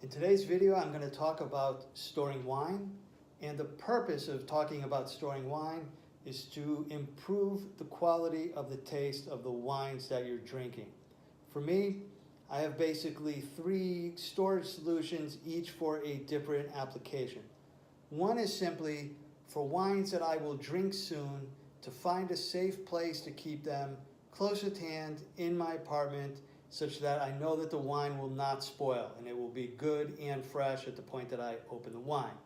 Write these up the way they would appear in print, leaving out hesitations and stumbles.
In today's video, I'm going to talk about storing wine, and the purpose of talking about storing wine is to improve the quality of the taste of the wines that you're drinking. For me, I have basically three storage solutions, each for a different application. One is simply for wines that I will drink soon, to find a safe place to keep them close at hand in my apartment, such that I know that the wine will not spoil and it will be good and fresh at the point that I open the wine.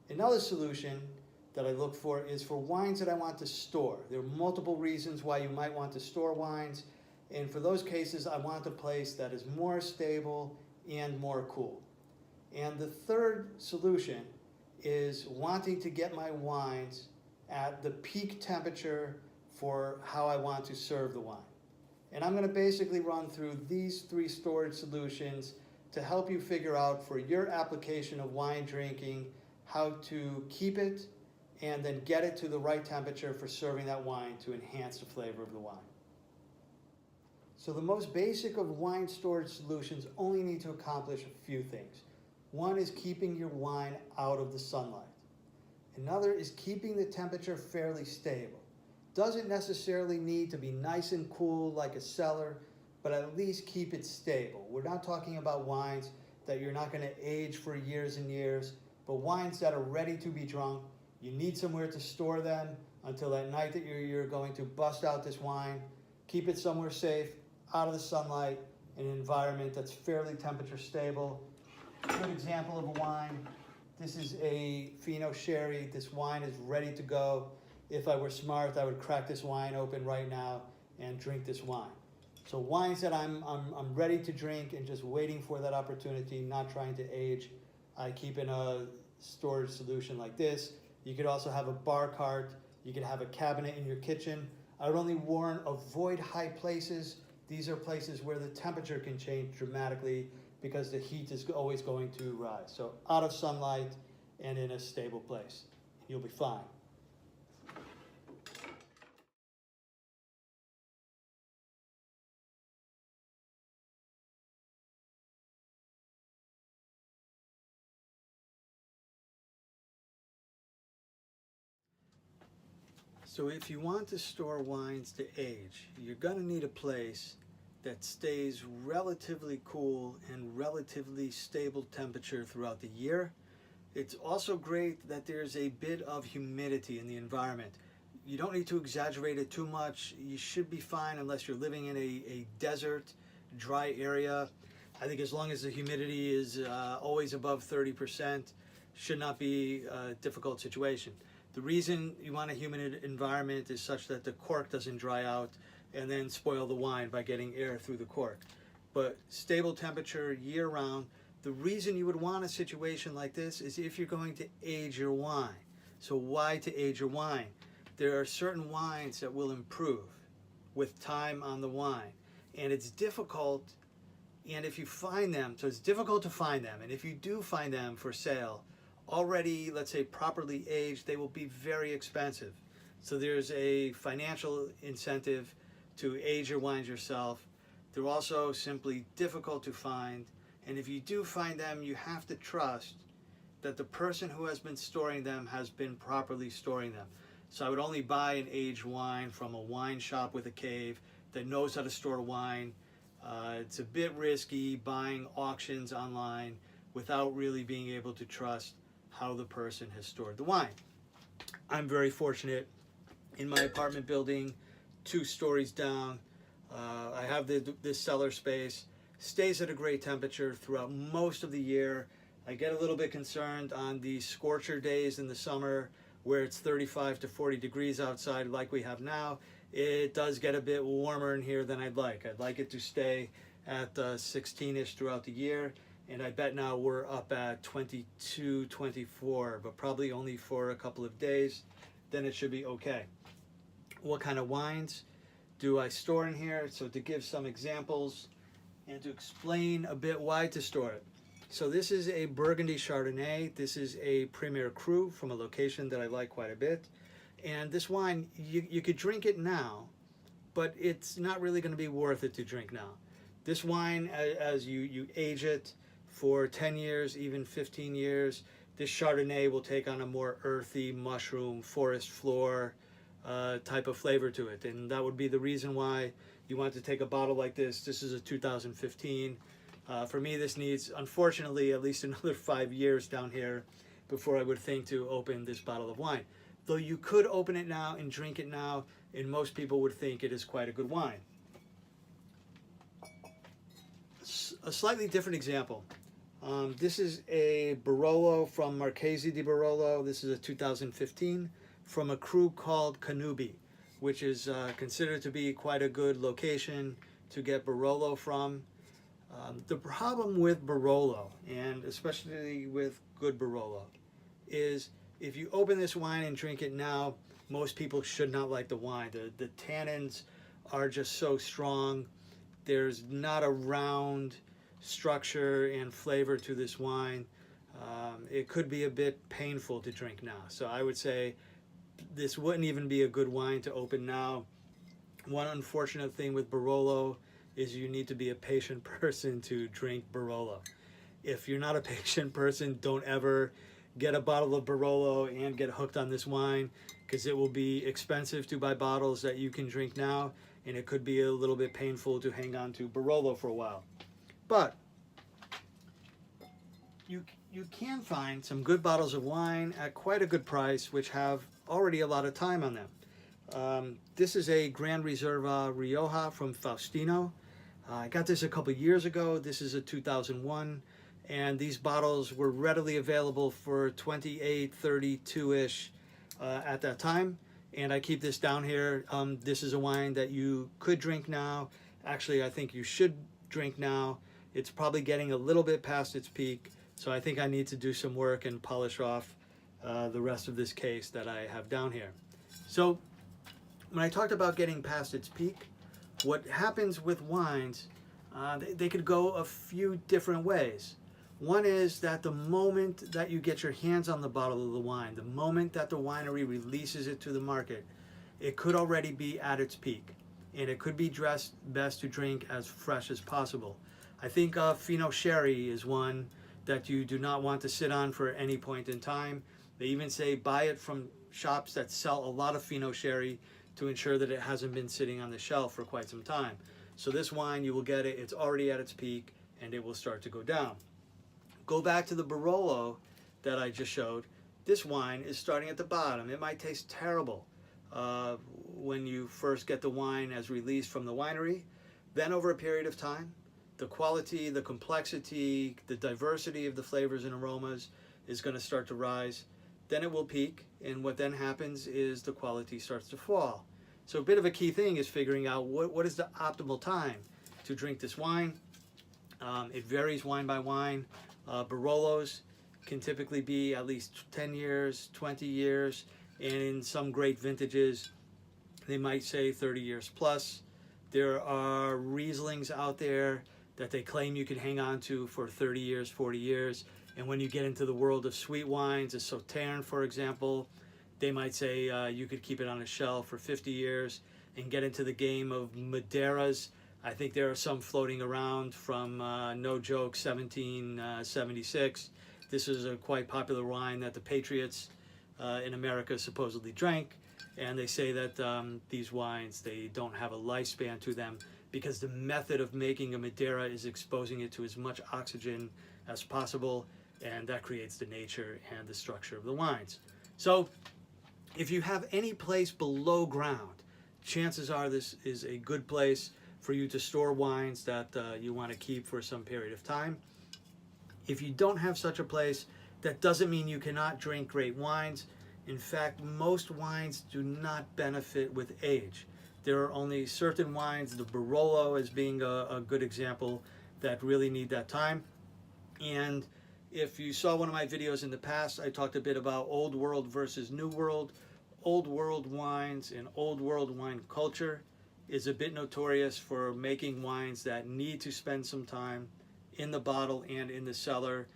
Another solution that I look for is for wines that I want to store. There are multiple reasons why you might want to store wines, and for those cases I want a place that is more stable and more cool. And the third solution is wanting to get my wines at the peak temperature for how I want to serve the wine. And I'm going to basically run through these three storage solutions to help you figure out for your application of wine drinking how to keep it and then get it to the right temperature for serving that wine to enhance the flavor of the wine. So the most basic of wine storage solutions only need to accomplish a few things. One is keeping your wine out of the sunlight. Another is keeping the temperature fairly stable. Doesn't necessarily need to be nice and cool like a cellar, but at least keep it stable. We're not talking about wines that you're not going to age for years and years, but wines that are ready to be drunk. You need somewhere to store them until that night that you're going to bust out this wine. Keep it somewhere safe, out of the sunlight, in an environment that's fairly temperature stable. A good example of a wine. This is a Fino Sherry. This wine is ready to go. If I were smart, I would crack this wine open right now and drink this wine. So wines that I'm ready to drink and just waiting for that opportunity, not trying to age, I keep in a storage solution like this. You could also have a bar cart. You could have a cabinet in your kitchen. I would only warn, avoid high places. These are places where the temperature can change dramatically because the heat is always going to rise. So out of sunlight and in a stable place. You'll be fine. So if you want to store wines to age, you're going to need a place that stays relatively cool and relatively stable temperature throughout the year. It's also great that there's a bit of humidity in the environment. You don't need to exaggerate it too much. You should be fine unless you're living in a desert, dry area. I think as long as the humidity is always above 30%, should not be a difficult situation. The reason you want a humid environment is such that the cork doesn't dry out and then spoil the wine by getting air through the cork. But stable temperature year round. The reason you would want a situation like this is if you're going to age your wine. So why to age your wine? There are certain wines that will improve with time on the wine. And it's difficult, and if you find them, so it's difficult to find them, and if you do find them for sale, already, let's say, properly aged, they will be very expensive. So there's a financial incentive to age your wines yourself. They're also simply difficult to find. And if you do find them, you have to trust that the person who has been storing them has been properly storing them. So I would only buy an aged wine from a wine shop with a cave that knows how to store wine. It's a bit risky buying auctions online without really being able to trust how the person has stored the wine. I'm very fortunate in my apartment building, 2 stories down. I have this cellar space, stays at a great temperature throughout most of the year. I get a little bit concerned on the scorcher days in the summer where it's 35 to 40 degrees outside like we have now. It does get a bit warmer in here than I'd like. I'd like it to stay at 16-ish throughout the year. And I bet now we're up at 22, 24, but probably only for a couple of days. Then it should be okay. What kind of wines do I store in here? So to give some examples and to explain a bit why to store it. So this is a Burgundy Chardonnay. This is a Premier Cru from a location that I like quite a bit. And this wine, you could drink it now, but it's not really going to be worth it to drink now. This wine, as you age it for 10 years, even 15 years, this Chardonnay will take on a more earthy, mushroom, forest floor type of flavor to it. And that would be the reason why you want to take a bottle like this. This is a 2015. For me, this needs, unfortunately, at least another 5 years down here before I would think to open this bottle of wine. Though you could open it now and drink it now, and most people would think it is quite a good wine. A slightly different example. This is a Barolo from Marchesi di Barolo. This is a 2015 from a crew called Canubi, which is considered to be quite a good location to get Barolo from. The problem with Barolo, and especially with good Barolo, is if you open this wine and drink it now, most people should not like the wine. The tannins are just so strong. There's not a round structure and flavor to this wine. It could be a bit painful to drink now. So I would say this wouldn't even be a good wine to open now. One unfortunate thing with Barolo is you need to be a patient person to drink Barolo. If you're not a patient person, don't ever get a bottle of Barolo and get hooked on this wine, because it will be expensive to buy bottles that you can drink now, and it could be a little bit painful to hang on to Barolo for a while. But you can find some good bottles of wine at quite a good price, which have already a lot of time on them. This is a Grand Reserva Rioja from Faustino. I got this a couple years ago. This is a 2001, and these bottles were readily available for 28, 32-ish at that time. And I keep this down here. This is a wine that you could drink now. Actually, I think you should drink now. It's probably getting a little bit past its peak, so I think I need to do some work and polish off the rest of this case that I have down here. So when I talked about getting past its peak, what happens with wines, they could go a few different ways. One is that the moment that you get your hands on the bottle of the wine, the moment that the winery releases it to the market, it could already be at its peak, and it could be dressed best to drink as fresh as possible. I think Fino Sherry is one that you do not want to sit on for any point in time. They even say buy it from shops that sell a lot of Fino Sherry to ensure that it hasn't been sitting on the shelf for quite some time. So this wine, you will get it, it's already at its peak, and it will start to go down. Go back to the Barolo that I just showed. This wine is starting at the bottom. It might taste terrible when you first get the wine as released from the winery. Then over a period of time, the quality, the complexity, the diversity of the flavors and aromas is going to start to rise. Then it will peak, and what then happens is the quality starts to fall. So a bit of a key thing is figuring out what is the optimal time to drink this wine. It varies wine by wine. Barolos can typically be at least 10 years, 20 years, and in some great vintages, they might say 30 years plus. There are Rieslings out there that they claim you can hang on to for 30 years, 40 years. And when you get into the world of sweet wines, a Sauterne, for example, they might say you could keep it on a shelf for 50 years. And get into the game of Madeiras. I think there are some floating around from, no joke, 1776. This is a quite popular wine that the Patriots in America supposedly drank. And they say that these wines, they don't have a lifespan to them because the method of making a Madeira is exposing it to as much oxygen as possible, and that creates the nature and the structure of the wines. So if you have any place below ground, chances are this is a good place for you to store wines that you want to keep for some period of time. If you don't have such a place, that doesn't mean you cannot drink great wines. In fact, most wines do not benefit with age. There are only certain wines, the Barolo as being a good example, that really need that time. And if you saw one of my videos in the past, I talked a bit about Old World versus New World. Old World wines and Old World wine culture is a bit notorious for making wines that need to spend some time in the bottle and in the cellar.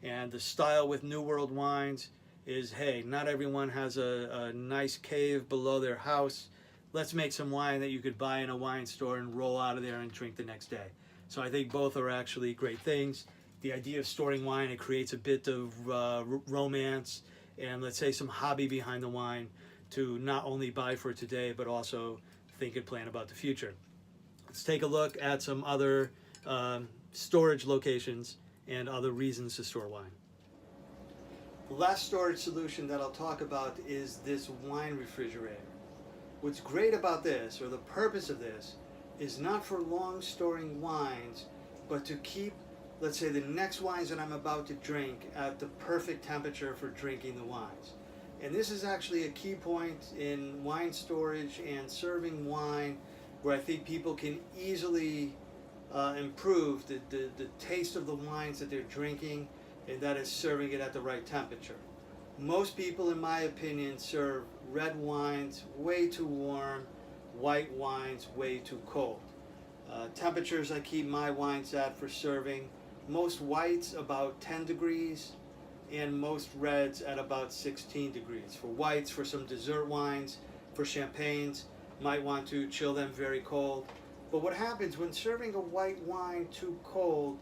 And the style with New World wines is, hey, not everyone has a nice cave below their house. Let's make some wine that you could buy in a wine store and roll out of there and drink the next day. So I think both are actually great things. the idea of storing wine, it creates a bit of romance and, let's say, some hobby behind the wine to not only buy for today, but also think and plan about the future. Let's take a look at some other storage locations and other reasons to store wine. The last storage solution that I'll talk about is this wine refrigerator. What's great about this, or the purpose of this, is not for long storing wines, but to keep, let's say, the next wines that I'm about to drink at the perfect temperature for drinking the wines. And this is actually a key point in wine storage and serving wine, where I think people can easily improve the taste of the wines that they're drinking, and that is serving it at the right temperature. Most people, in my opinion, serve red wines way too warm, white wines way too cold. Temperatures I keep my wines at for serving: most whites about 10 degrees, and most reds at about 16 degrees. For whites, for some dessert wines, for champagnes, might want to chill them very cold. But what happens when serving a white wine too cold,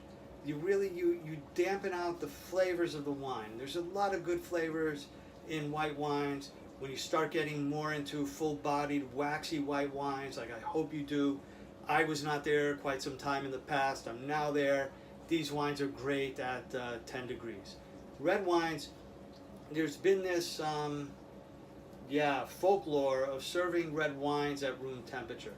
you dampen out the flavors of the wine. There's a lot of good flavors in white wines. When you start getting more into full-bodied, waxy white wines, like I hope you do. I was not there quite some time in the past. I'm now there. These wines are great at 10 degrees. Red wines, there's been this folklore of serving red wines at room temperature.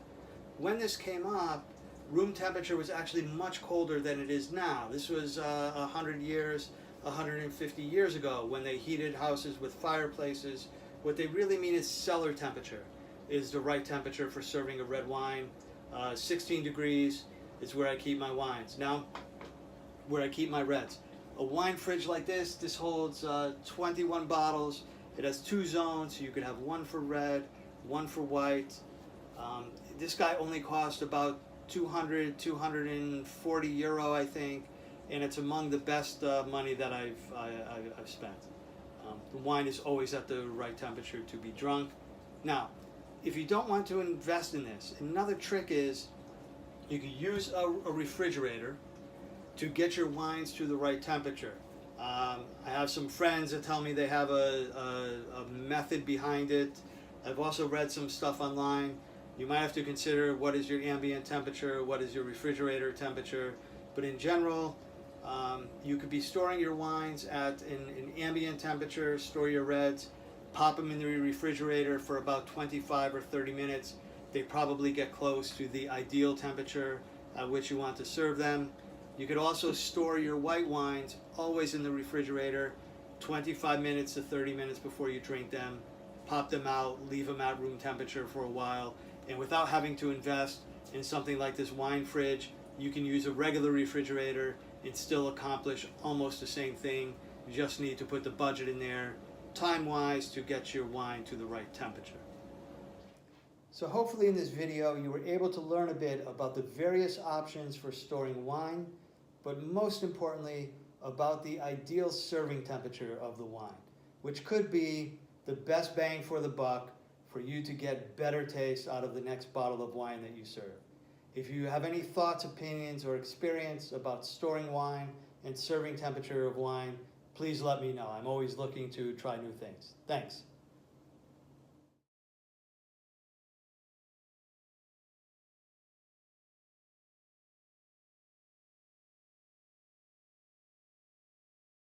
When this came up, room temperature was actually much colder than it is now. This was 100 years, 150 years ago, when they heated houses with fireplaces. What they really mean is cellar temperature is the right temperature for serving a red wine. 16 degrees is where I keep my wines. Now, where I keep my reds. A wine fridge like this holds 21 bottles. It has 2 zones, so you could have one for red, one for white. This guy only cost about 240 euro, I think, and it's among the best money that I've spent. The wine is always at the right temperature to be drunk. Now, if you don't want to invest in this, another trick is you can use a refrigerator to get your wines to the right temperature. I have some friends that tell me they have a method behind it. I've also read some stuff online. You might have to consider what is your ambient temperature, what is your refrigerator temperature, but in general, you could be storing your wines at an ambient temperature, store your reds, pop them in the refrigerator for about 25 or 30 minutes. They probably get close to the ideal temperature at which you want to serve them. You could also store your white wines always in the refrigerator, 25 minutes to 30 minutes before you drink them. Pop them out, leave them at room temperature for a while, and without having to invest in something like this wine fridge, you can use a regular refrigerator and still accomplish almost the same thing. You just need to put the budget in there, time-wise, to get your wine to the right temperature. So hopefully in this video you were able to learn a bit about the various options for storing wine, but most importantly about the ideal serving temperature of the wine, which could be the best bang for the buck for you to get better taste out of the next bottle of wine that you serve. If you have any thoughts, opinions, or experience about storing wine and serving temperature of wine, please let me know. I'm always looking to try new things. Thanks.